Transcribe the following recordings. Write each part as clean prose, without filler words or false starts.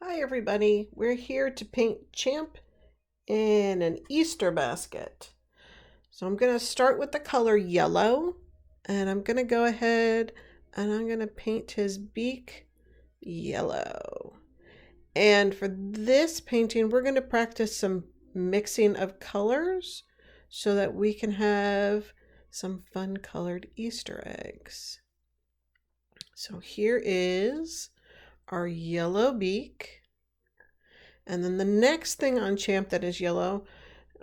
Hi everybody, we're here to paint Champ in an Easter basket. So I'm going to start with the color yellow, and I'm going to go ahead and I'm going to paint his beak yellow. And for this painting, we're going to practice some mixing of colors so that we can have some fun colored Easter eggs. So here is our yellow beak. And then the next thing on Champ that is yellow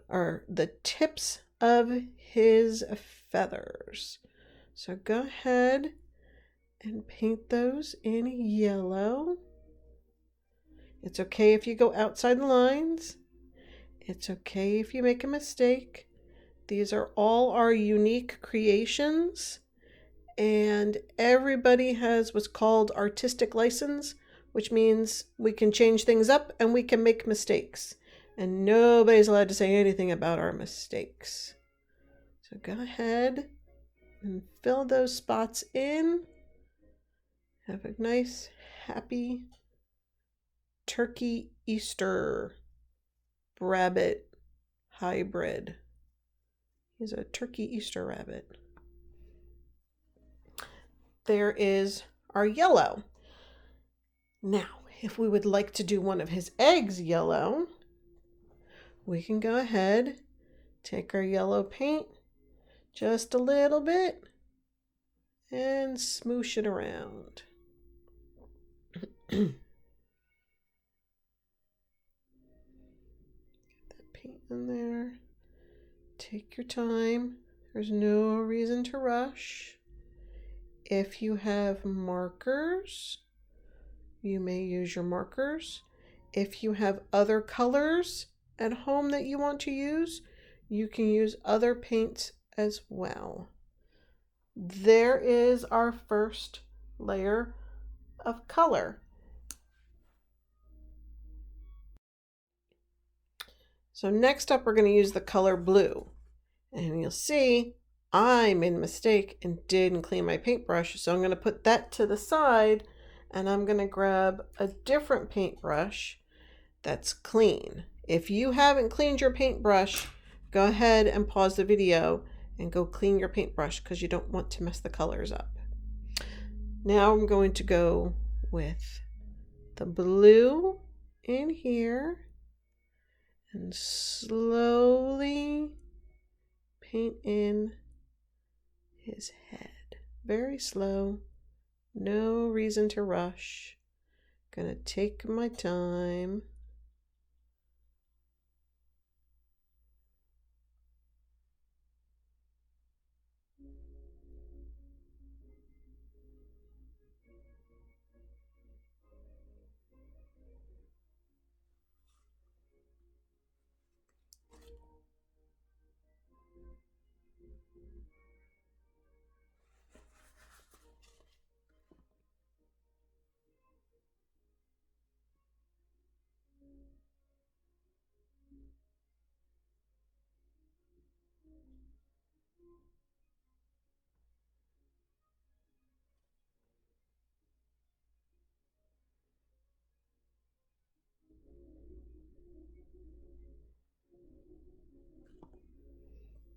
are the tips of his feathers. So go ahead and paint those in yellow. It's okay if you go outside the lines. It's okay if you make a mistake. These are all our unique creations, and everybody has what's called artistic license, which means we can change things up and we can make mistakes. And nobody's allowed to say anything about our mistakes. So go ahead and fill those spots in. Have a nice, happy turkey Easter rabbit hybrid. He's a turkey Easter rabbit. There is our yellow. Now, if we would like to do one of his eggs yellow, we can go ahead, take our yellow paint just a little bit and smoosh it around. Get that paint in there. Take your time. There's no reason to rush. If you have markers, you may use your markers. If you have other colors at home that you want to use, you can use other paints as well. There is our first layer of color. So next up, we're going to use the color blue. And you'll see I made a mistake and didn't clean my paintbrush. So I'm going to put that to the side, and I'm going to grab a different paintbrush that's clean. If you haven't cleaned your paintbrush, go ahead and pause the video and go clean your paintbrush because you don't want to mess the colors up. Now I'm going to go with the blue in here and slowly paint in his head. Very slow, no reason to rush. Gonna take my time.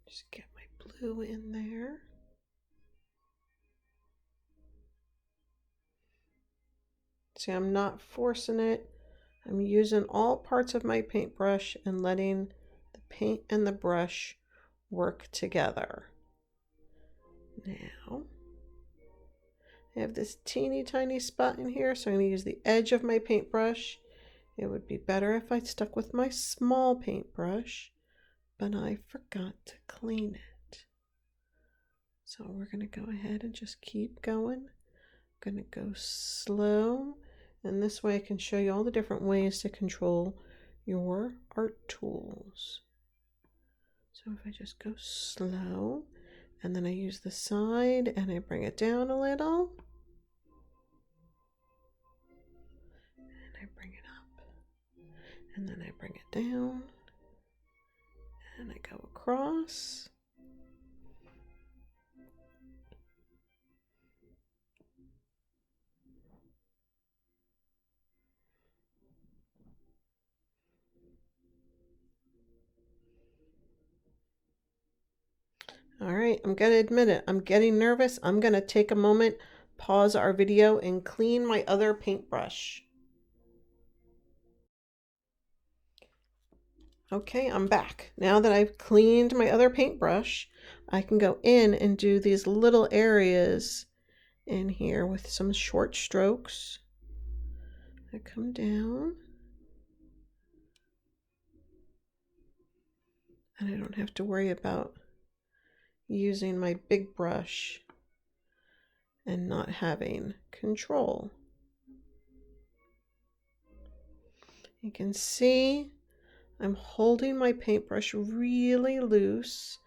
Just get my blue in there. See, I'm not forcing it. I'm using all parts of my paintbrush and letting the paint and the brush work together. Now, I have this teeny tiny spot in here, so I'm going to use the edge of my paintbrush. It would be better if I stuck with my small paintbrush, but I forgot to clean it. So we're going to go ahead and just keep going. I'm going to go slow, and this way I can show you all the different ways to control your art tools. So if I just go slow, and then I use the side and I bring it down a little, and I bring it up, and then I bring it down, and I go across. All right, I'm gonna admit it, I'm getting nervous. I'm gonna take a moment, pause our video, and clean my other paintbrush. Okay, I'm back. Now that I've cleaned my other paintbrush, I can go in and do these little areas in here with some short strokes. I come down. And I don't have to worry about using my big brush and not having control. You can see I'm holding my paintbrush really loose.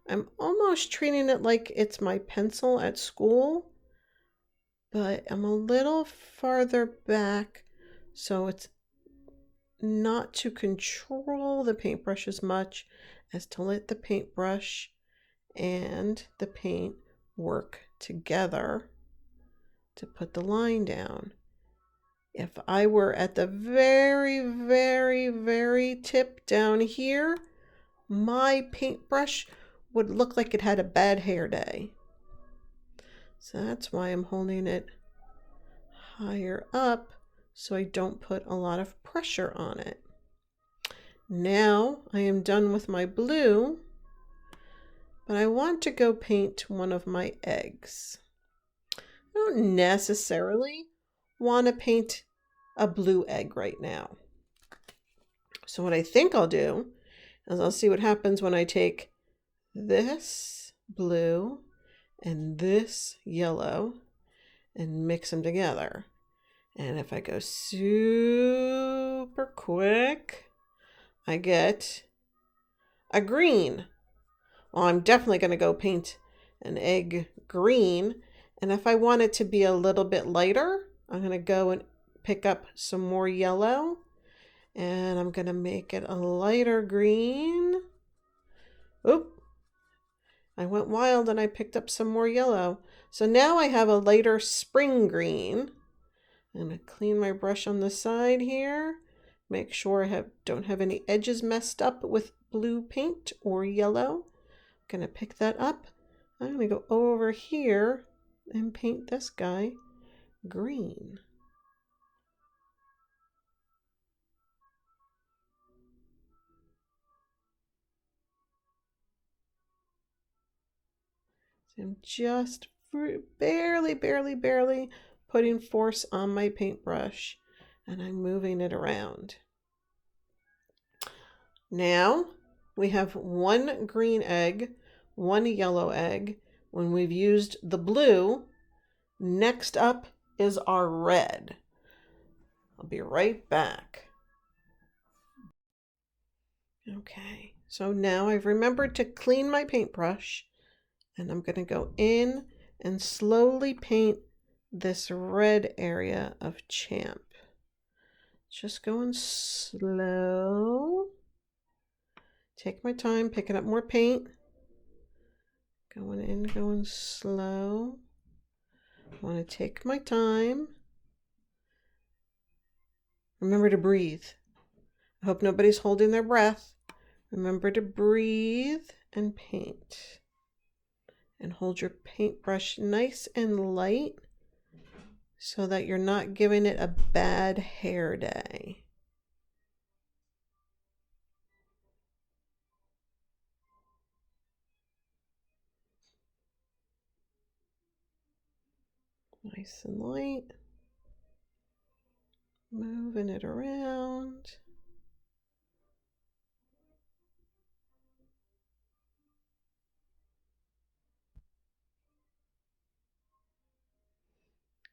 I'm almost treating it like it's my pencil at school, but I'm a little farther back so it's not to control the paintbrush as much as to let the paintbrush and the paint work together to put the line down. If I were at the very, very, very tip down here, my paintbrush would look like it had a bad hair day. So that's why I'm holding it higher up so I don't put a lot of pressure on it. Now I am done with my blue, but I want to go paint one of my eggs. I don't necessarily want to paint a blue egg right now. So what I think I'll do is I'll see what happens when I take this blue and this yellow and mix them together. And if I go super quick, I get a green. Well, I'm definitely going to go paint an egg green. And if I want it to be a little bit lighter, I'm going to go and pick up some more yellow. And I'm going to make it a lighter green. Oop. I went wild and I picked up some more yellow. So now I have a lighter spring green. I'm going to clean my brush on the side here. Make sure I don't have any edges messed up with blue paint or yellow. I'm going to pick that up. I'm going to go over here and paint this guy green. So I'm just barely putting force on my paintbrush, and I'm moving it around. Now we have one green egg, one yellow egg. When we've used the blue, next up is our red. I'll be right back. Okay, so now I've remembered to clean my paintbrush, and I'm going to go in and slowly paint this red area of Champ. Just going slow. Take my time, picking up more paint. Going in, going slow. I want to take my time. Remember to breathe. I hope nobody's holding their breath. Remember to breathe and paint. And hold your paintbrush nice and light so that you're not giving it a bad hair day. Nice and light. Moving it around.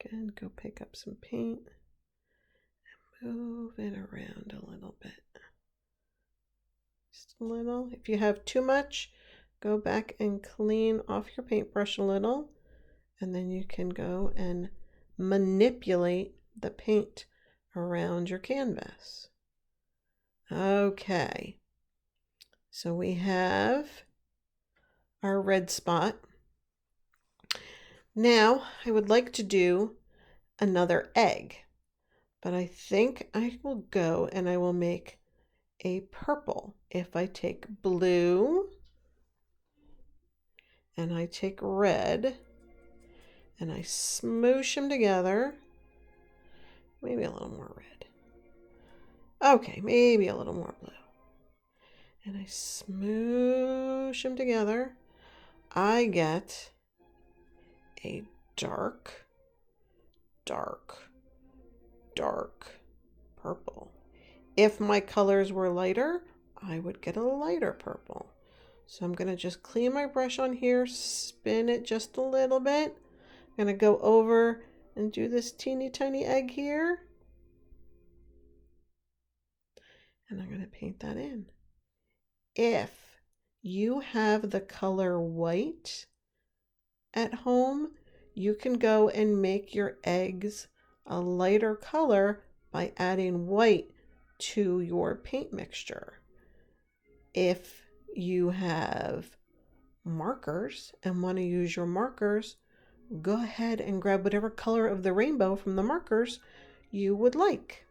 Again, go pick up some paint and move it around a little bit. Just a little. If you have too much, go back and clean off your paintbrush a little, and then you can go and manipulate the paint around your canvas. Okay, so we have our red spot. Now I would like to do another egg, but I think I will go and I will make a purple. If I take blue and I take red and I smoosh them together. Maybe a little more red. Okay, maybe a little more blue. And I smoosh them together. I get a dark, dark, dark purple. If my colors were lighter, I would get a lighter purple. So I'm going to just clean my brush on here, spin it just a little bit. I'm going to go over and do this teeny tiny egg here. And I'm going to paint that in. If you have the color white at home, you can go and make your eggs a lighter color by adding white to your paint mixture. If you have markers and want to use your markers, go ahead and grab whatever color of the rainbow from the markers you would like.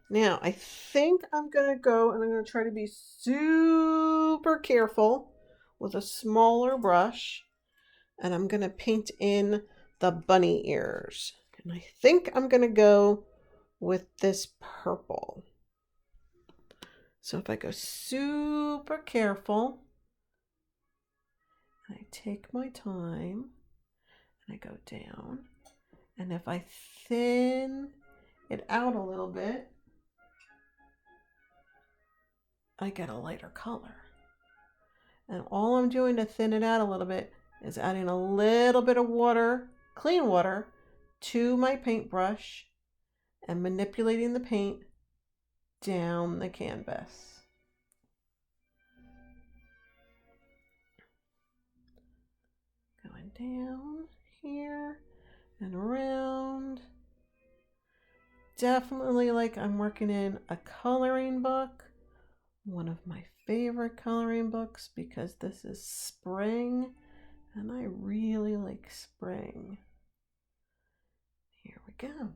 Now, I think I'm going to go and I'm going to try to be super careful with a smaller brush, and I'm going to paint in the bunny ears. And I think I'm going to go with this purple. So if I go super careful, and I take my time, and I go down, and if I thin it out a little bit, I get a lighter color. And all I'm doing to thin it out a little bit is adding a little bit of water, clean water, to my paintbrush and manipulating the paint down the canvas. Going down here and around. Definitely like I'm working in a coloring book. One of my favorite coloring books because this is spring and I really like spring. Here we go.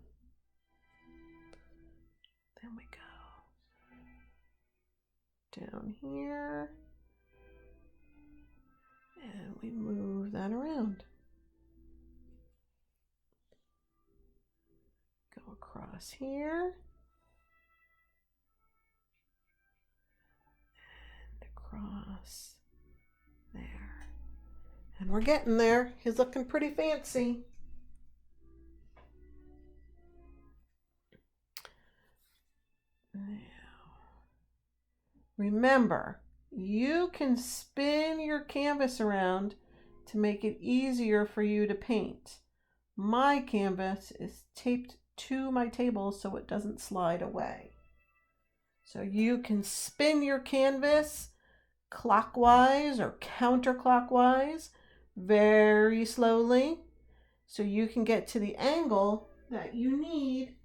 Then we go down here and we move that around. Go across here. Across there. And we're getting there. He's looking pretty fancy. Now, remember, you can spin your canvas around to make it easier for you to paint. My canvas is taped to my table so it doesn't slide away. So you can spin your canvas clockwise or counterclockwise very slowly so you can get to the angle that you need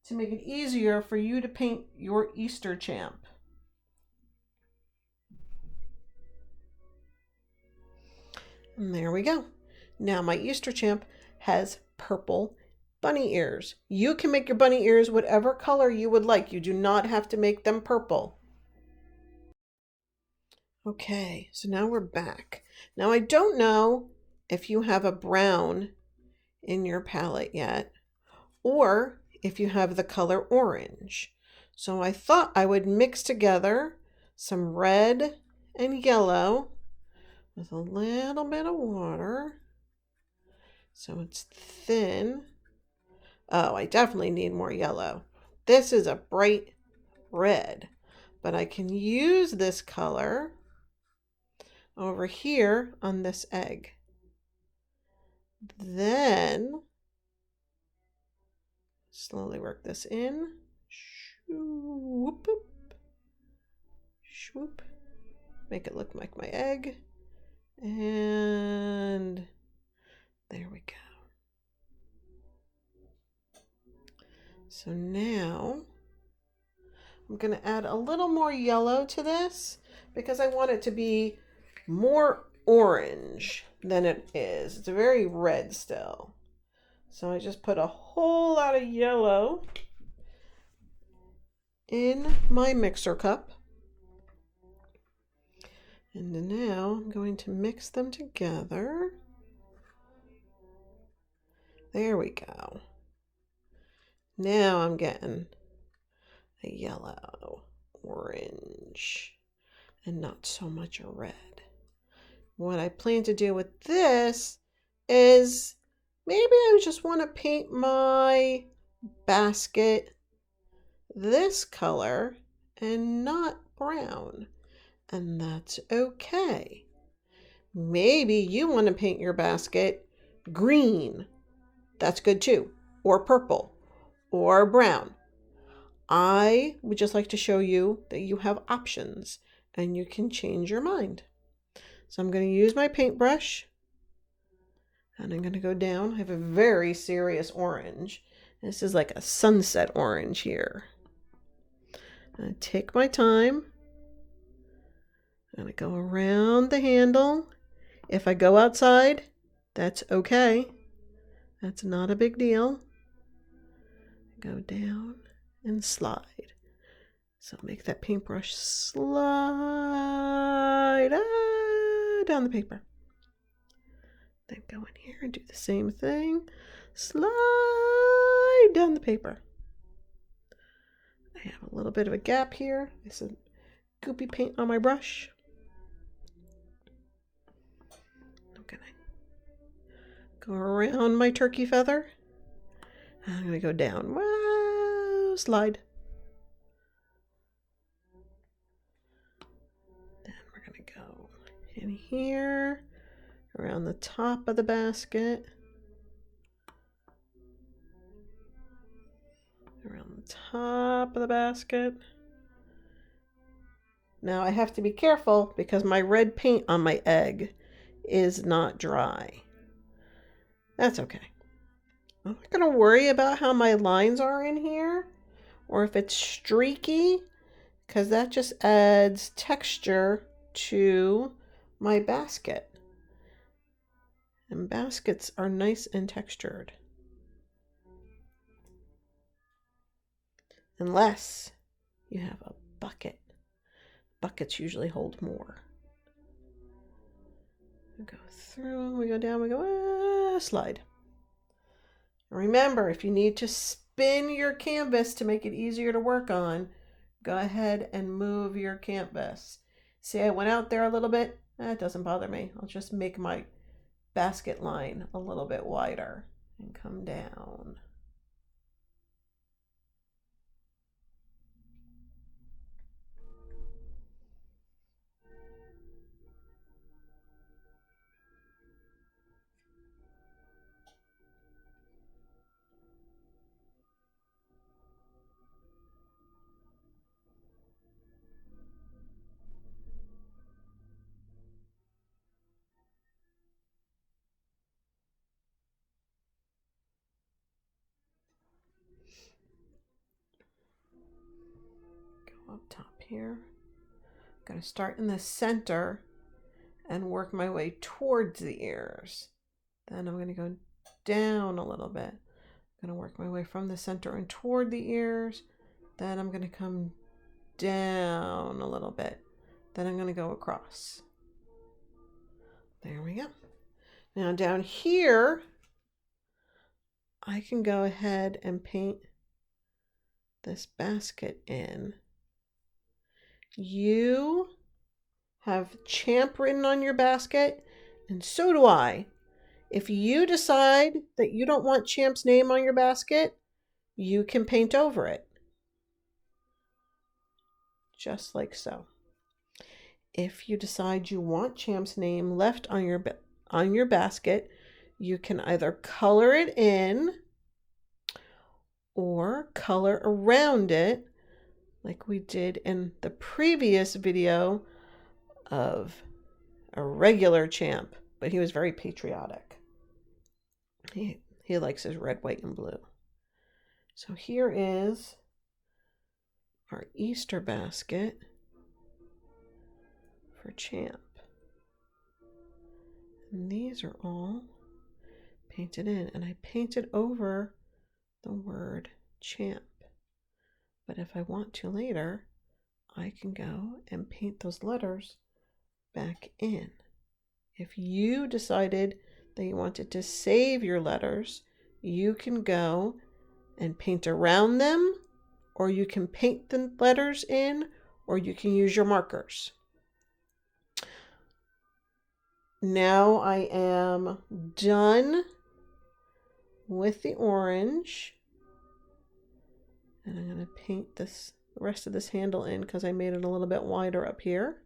to make it easier for you to paint your Easter champ. And there we go. Now my Easter champ has purple bunny ears. You can make your bunny ears whatever color you would like. You do not have to make them purple. Okay, so now we're back. Now I don't know if you have a brown in your palette yet, or if you have the color orange. So I thought I would mix together some red and yellow with a little bit of water so it's thin. Oh, I definitely need more yellow. This is a bright red, but I can use this color over here on this egg. Then slowly work this in. Swoop, swoop. Make it look like my egg. And there we go. So now I'm going to add a little more yellow to this because I want it to be more orange than it is. It's very red still. So I just put a whole lot of yellow in my mixer cup. And now I'm going to mix them together. There we go. Now I'm getting a yellow, orange, and not so much a red. What I plan to do with this is maybe I just want to paint my basket this color and not brown, and that's okay. Maybe you want to paint your basket green. That's good too, or purple, or brown. I would just like to show you that you have options and you can change your mind. So I'm going to use my paintbrush and I'm going to go down. I have a very serious orange. This is like a sunset orange here. I take my time. I'm going to go around the handle. If I go outside, that's okay. That's not a big deal. Go down and slide. So make that paintbrush slide down the paper. Then go in here and do the same thing. Slide down the paper. I have a little bit of a gap here. There's some goopy paint on my brush. I'm going to go around my turkey feather. I'm going to go down. Whoa, slide. Then we're going to go in here, around the top of the basket. Around the top of the basket. Now I have to be careful because my red paint on my egg is not dry. That's okay. I'm not going to worry about how my lines are in here or if it's streaky, because that just adds texture to my basket. And baskets are nice and textured. Unless you have a bucket. Buckets usually hold more. We go through, we go down, we go slide. Remember, if you need to spin your canvas to make it easier to work on, go ahead and move your canvas. See, I went out there a little bit. That doesn't bother me. I'll just make my basket line a little bit wider and come down. Up top here. I'm going to start in the center and work my way towards the ears. Then I'm going to go down a little bit. I'm going to work my way from the center and toward the ears. Then I'm going to come down a little bit. Then I'm going to go across. There we go. Now down here, I can go ahead and paint this basket in. You have Champ written on your basket, and so do I. If you decide that you don't want Champ's name on your basket, you can paint over it. Just like so. If you decide you want Champ's name left on your basket, you can either color it in or color around it, like we did in the previous video of a regular Champ, but he was very patriotic. He likes his red, white, and blue. So here is our Easter basket for Champ. And these are all painted in, and I painted over the word Champ. But if I want to later, I can go and paint those letters back in. If you decided that you wanted to save your letters, you can go and paint around them, or you can paint the letters in, or you can use your markers. Now I am done with the orange, and I'm going to paint the rest of this handle in because I made it a little bit wider up here.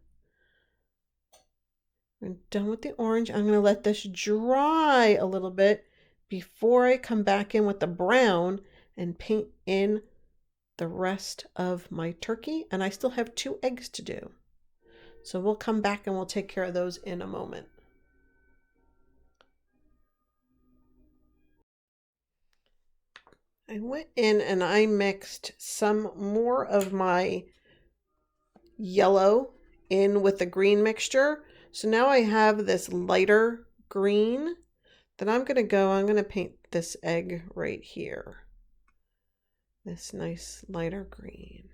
I'm done with the orange. I'm going to let this dry a little bit before I come back in with the brown and paint in the rest of my turkey. And I still have 2 eggs to do. So we'll come back and we'll take care of those in a moment. I went in and I mixed some more of my yellow in with the green mixture. So now I have this lighter green that I'm going to paint this egg right here. This nice lighter green.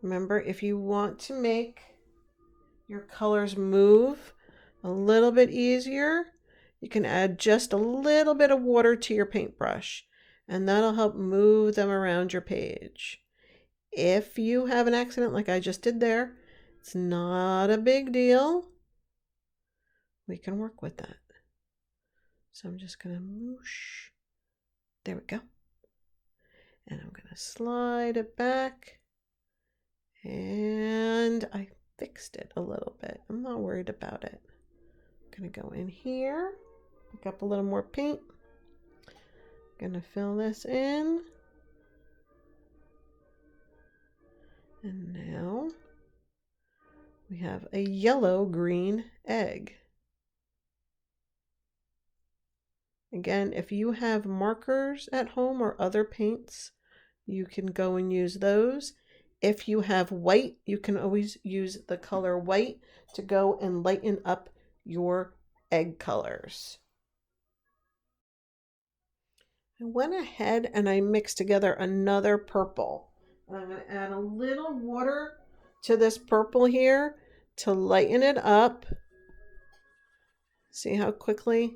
Remember, if you want to make your colors move a little bit easier, you can add just a little bit of water to your paintbrush, and that'll help move them around your page. If you have an accident like I just did there, it's not a big deal. We can work with that. So I'm just going to moosh. There we go. And I'm going to slide it back. And I fixed it a little bit. I'm not worried about it. I'm going to go in here, pick up a little more paint. I'm going to fill this in. And now we have a yellow-green egg. Again, if you have markers at home or other paints, you can go and use those. If you have white, you can always use the color white to go and lighten up your egg colors. I went ahead and I mixed together another purple. And I'm going to add a little water to this purple here to lighten it up. See how quickly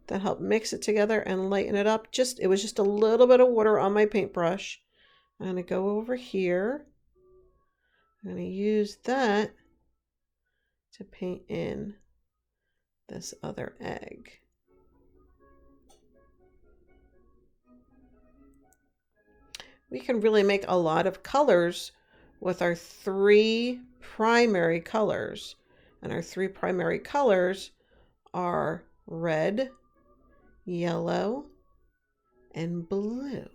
that helped mix it together and lighten it up? It was just a little bit of water on my paintbrush. I'm going to go over here. I'm going to use that to paint in this other egg. We can really make a lot of colors with our 3 primary colors. And our 3 primary colors are red, yellow, and blue.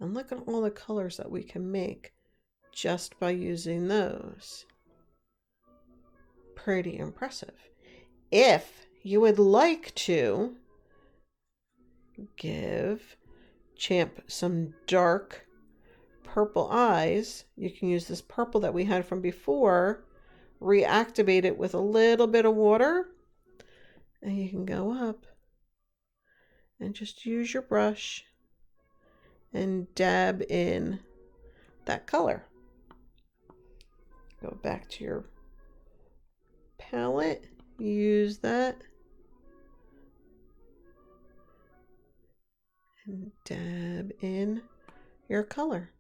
And look at all the colors that we can make just by using those. Pretty impressive. If you would like to give Champ some dark purple eyes, you can use this purple that we had from before, reactivate it with a little bit of water, and you can go up and just use your brush and dab in that color. Go back to your palette, use that, and dab in your color.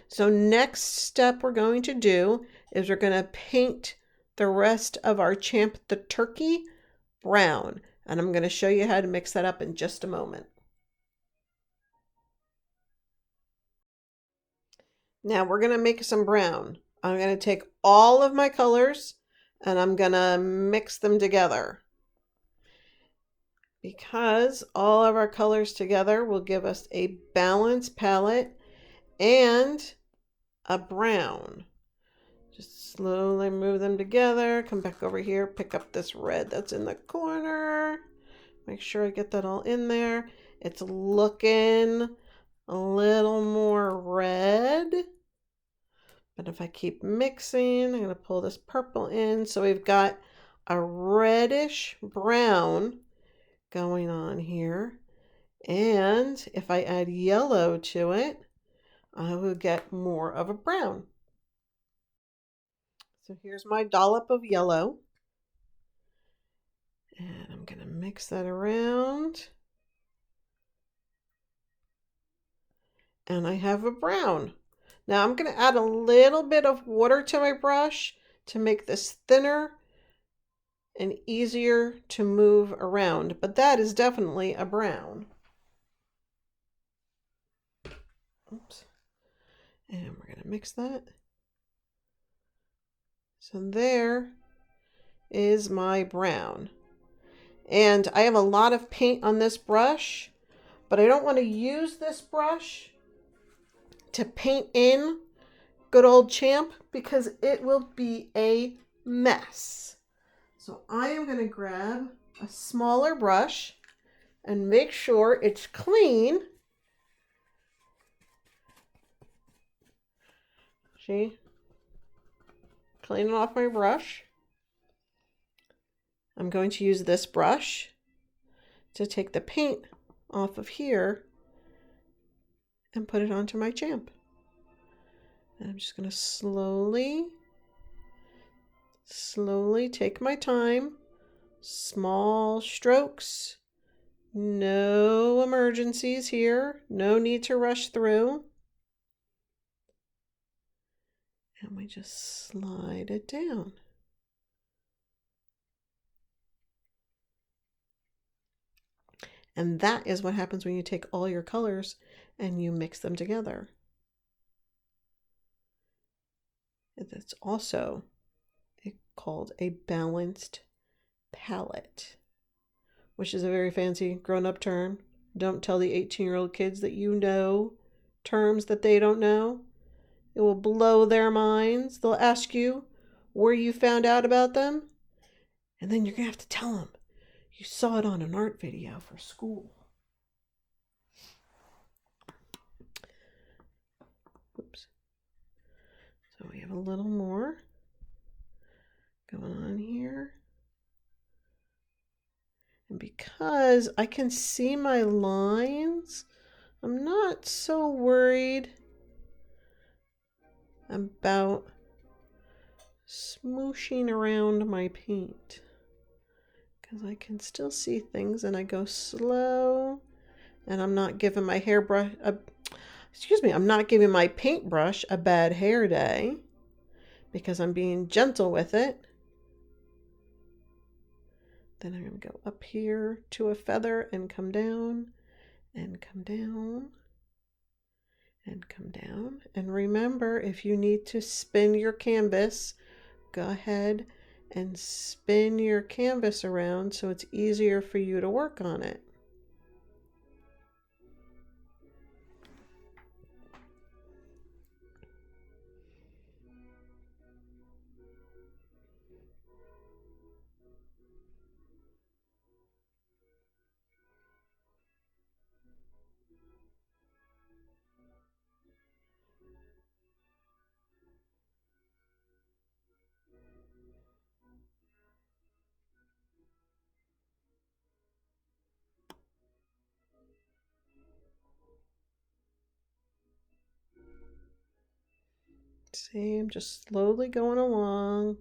So next step we're going to do is we're going to paint the rest of our Champ the Turkey brown. And I'm going to show you how to mix that up in just a moment. Now we're going to make some brown. I'm going to take all of my colors and I'm going to mix them together. Because all of our colors together will give us a balanced palette and a brown. Just slowly move them together. Come back over here, pick up this red that's in the corner. Make sure I get that all in there. It's looking a little more red. But if I keep mixing, I'm going to pull this purple in. So we've got a reddish brown going on here. And if I add yellow to it, I will get more of a brown. So here's my dollop of yellow. And I'm going to mix that around. And I have a brown. Now I'm going to add a little bit of water to my brush to make this thinner and easier to move around. But that is definitely a brown. Oops. And we're going to mix that. So there is my brown. And I have a lot of paint on this brush, but I don't want to use this brush to paint in good old Champ because it will be a mess. So I am going to grab a smaller brush and make sure it's clean. See? Cleaning off my brush. I'm going to use this brush to take the paint off of here and put it onto my Champ. And I'm just going to slowly take my time. Small strokes. No emergencies here. No need to rush through. And we just slide it down. And that is what happens when you take all your colors and you mix them together. It's also called a balanced palette, which is a very fancy grown-up term. Don't tell the 18-year-old kids that you know terms that they don't know. It will blow their minds. They'll ask you where you found out about them, and then you're going to have to tell them you saw it on an art video for school. Oops. So we have a little more going on here. And because I can see my lines, I'm not so worried about smooshing around my paint. Because I can still see things and I go slow. And I'm not giving my I'm not giving my paintbrush a bad hair day. Because I'm being gentle with it. Then I'm going to go up here to a feather and come down and come down and come down. And remember, if you need to spin your canvas, go ahead and spin your canvas around so it's easier for you to work on it. See, I'm just slowly going along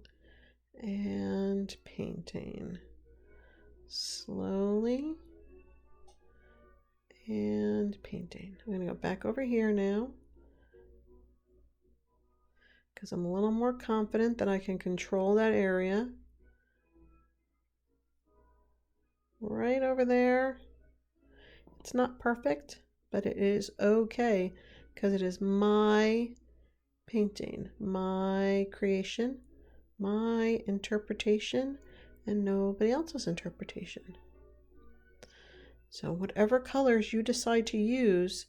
and painting. Slowly and painting. I'm going to go back over here now because I'm a little more confident that I can control that area. Right over there. It's not perfect, but it is okay because it is my painting, my creation, my interpretation, and nobody else's interpretation. So whatever colors you decide to use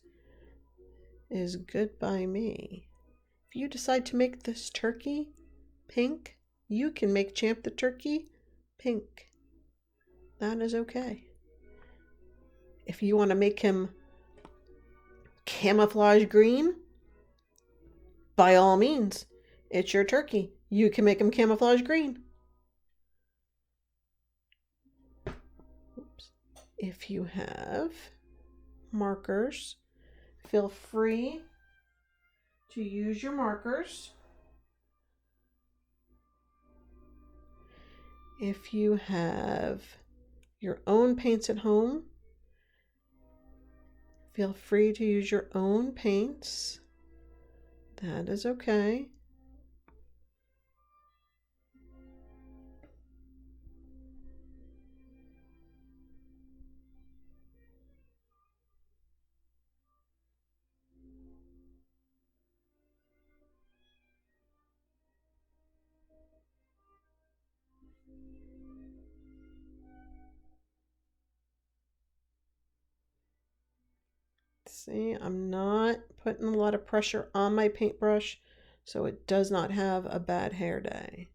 is good by me. If you decide to make this turkey pink, you can make Champ the turkey pink. That is okay. If you want to make him camouflage green, by all means, it's your turkey. You can make him camouflage green. Oops. If you have markers, feel free to use your markers. If you have your own paints at home, feel free to use your own paints. That is okay. See, I'm not putting a lot of pressure on my paintbrush, so it does not have a bad hair day.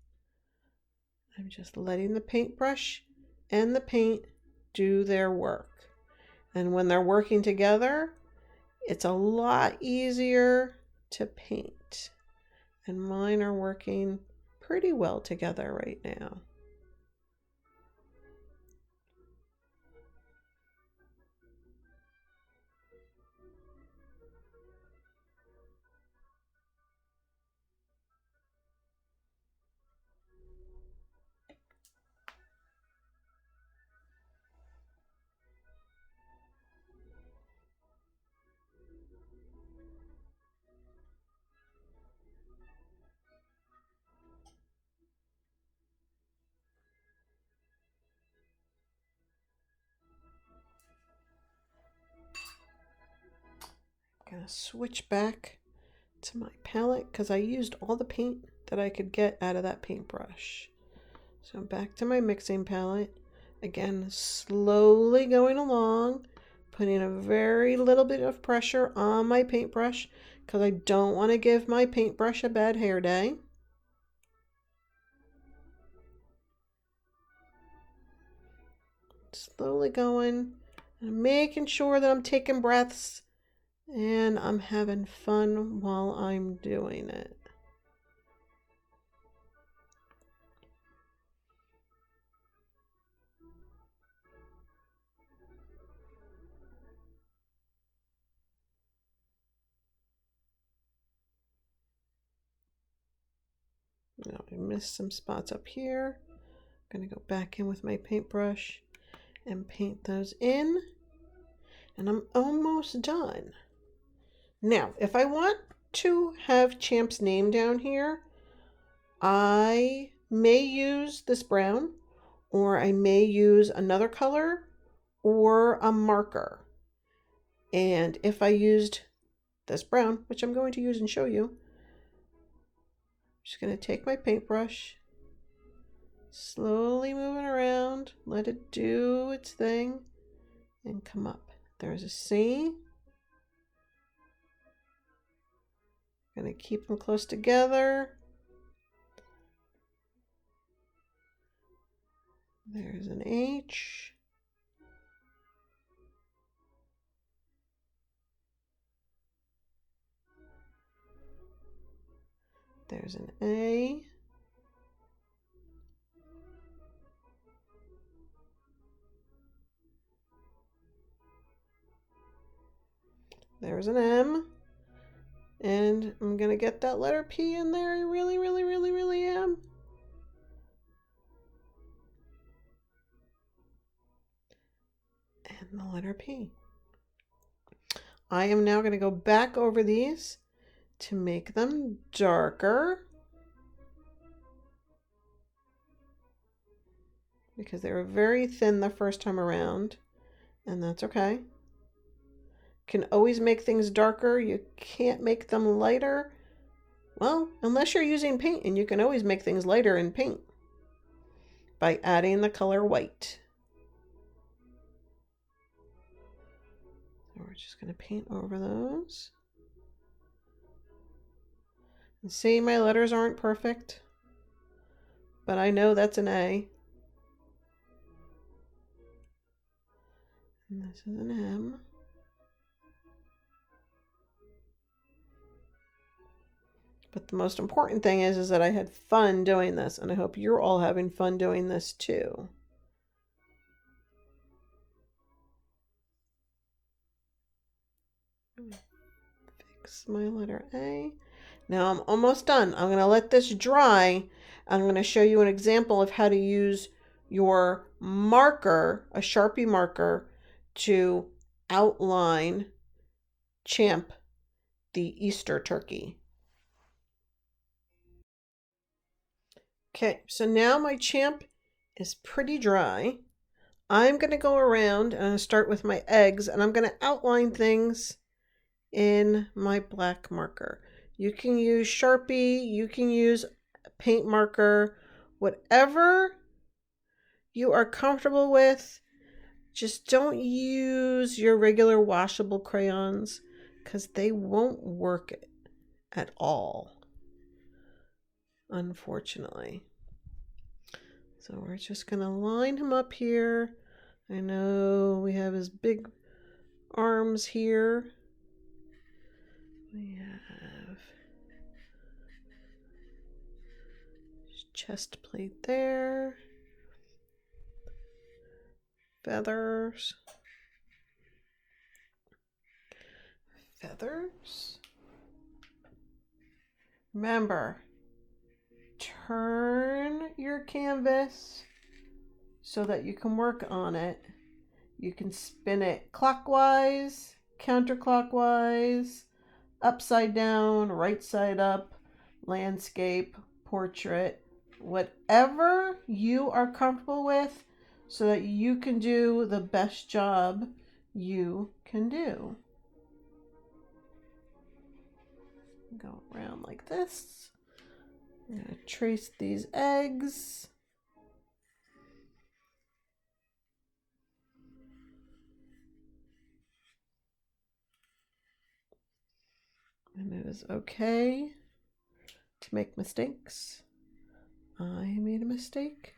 I'm just letting the paintbrush and the paint do their work. And when they're working together, it's a lot easier to paint. And mine are working pretty well together right now. I'm gonna switch back to my palette because I used all the paint that I could get out of that paintbrush. So back to my mixing palette. Again, slowly going along, putting a very little bit of pressure on my paintbrush because I don't want to give my paintbrush a bad hair day. Slowly going, and making sure that I'm taking breaths and I'm having fun while I'm doing it. Now I missed some spots up here. I'm going to go back in with my paintbrush and paint those in. And I'm almost done. Now, if I want to have Champ's name down here, I may use this brown, or I may use another color, or a marker. And if I used this brown, which I'm going to use and show you, I'm just going to take my paintbrush, slowly moving around, let it do its thing, and come up. There's a C. Going to keep them close together. There's an H. There's an A. There's an M. And I'm going to get that letter P in there. I really, really, really, really am. And the letter P. I am now going to go back over these to make them darker, because they were very thin the first time around, and that's okay. Can always make things darker. You can't make them lighter. Well, unless you're using paint, and you can always make things lighter in paint by adding the color white. So we're just going to paint over those. And see, my letters aren't perfect, but I know that's an A. And this is an M. But the most important thing is that I had fun doing this, and I hope you're all having fun doing this too. Fix my letter A. Now I'm almost done. I'm going to let this dry. I'm going to show you an example of how to use your marker, a Sharpie marker, to outline Champ, the Easter turkey. Okay, so now my Champ is pretty dry. I'm going to go around and start with my eggs, and I'm going to outline things in my black marker. You can use Sharpie, you can use a paint marker, whatever you are comfortable with. Just don't use your regular washable crayons because they won't work at all, unfortunately. So we're just going to line him up here. I know we have his big arms here. We have chest plate there. Feathers. Feathers. Remember, turn your canvas so that you can work on it. You can spin it clockwise, counterclockwise, upside down, right side up, landscape, portrait, whatever you are comfortable with so that you can do the best job you can do. Go around like this. I'm going to trace these eggs. And it is okay to make mistakes. I made a mistake,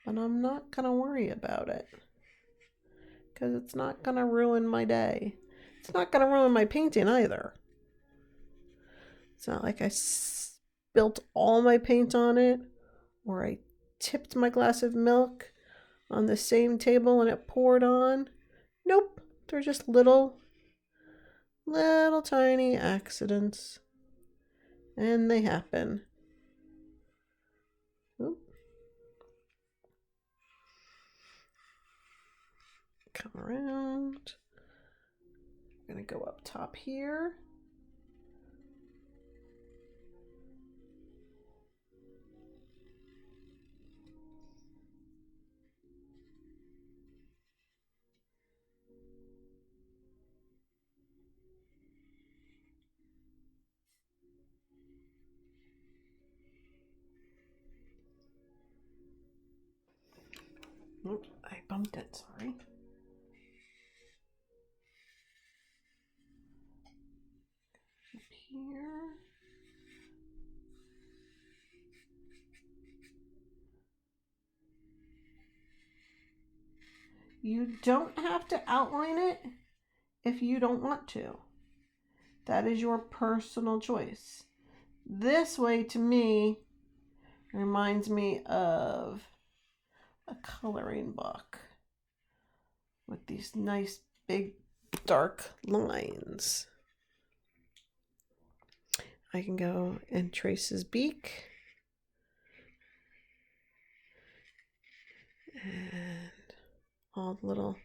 but I'm not going to worry about it because it's not going to ruin my day. It's not going to ruin my painting either. It's not like I spilt all my paint on it or I tipped my glass of milk on the same table and it poured on. Nope, they're just little tiny accidents. And they happen. Oop. Come around. I'm going to go up top here. Oops, I bumped it, sorry. Up here. You don't have to outline it if you don't want to. That is your personal choice. This way, to me, reminds me of a coloring book with these nice big dark lines. I can go and trace his beak. And all the little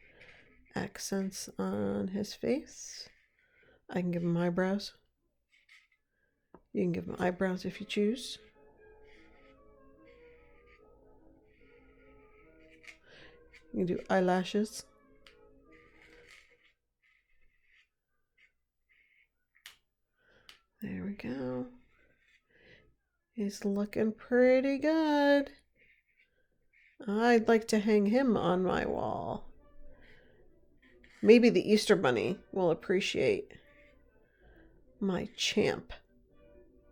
accents on his face. I can give him eyebrows. You can give him eyebrows if you choose. You can do eyelashes. There we go. He's looking pretty good. I'd like to hang him on my wall. Maybe the Easter Bunny will appreciate my Champ,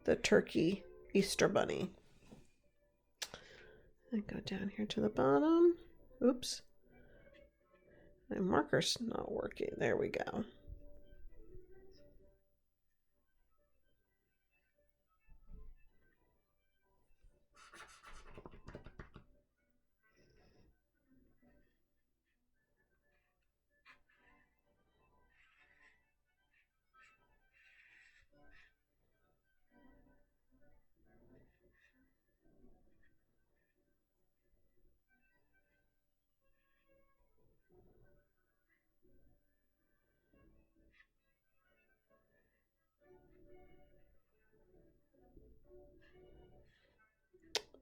the turkey Easter Bunny. And go down here to the bottom. Oops. My marker's not working. There we go.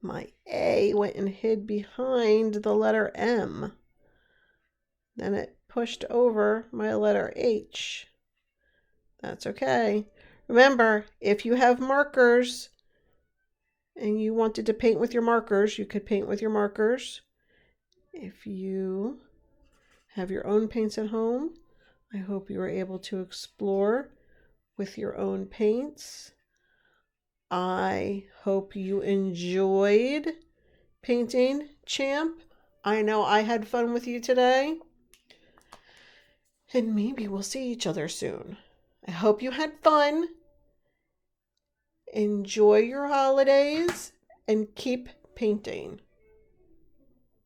My A went and hid behind the letter M. Then it pushed over my letter H. That's okay. Remember, if you have markers and you wanted to paint with your markers, you could paint with your markers. If you have your own paints at home, I hope you were able to explore with your own paints. I hope you enjoyed painting Champ. I know I had fun with you today. And maybe we'll see each other soon. I hope you had fun. Enjoy your holidays and keep painting.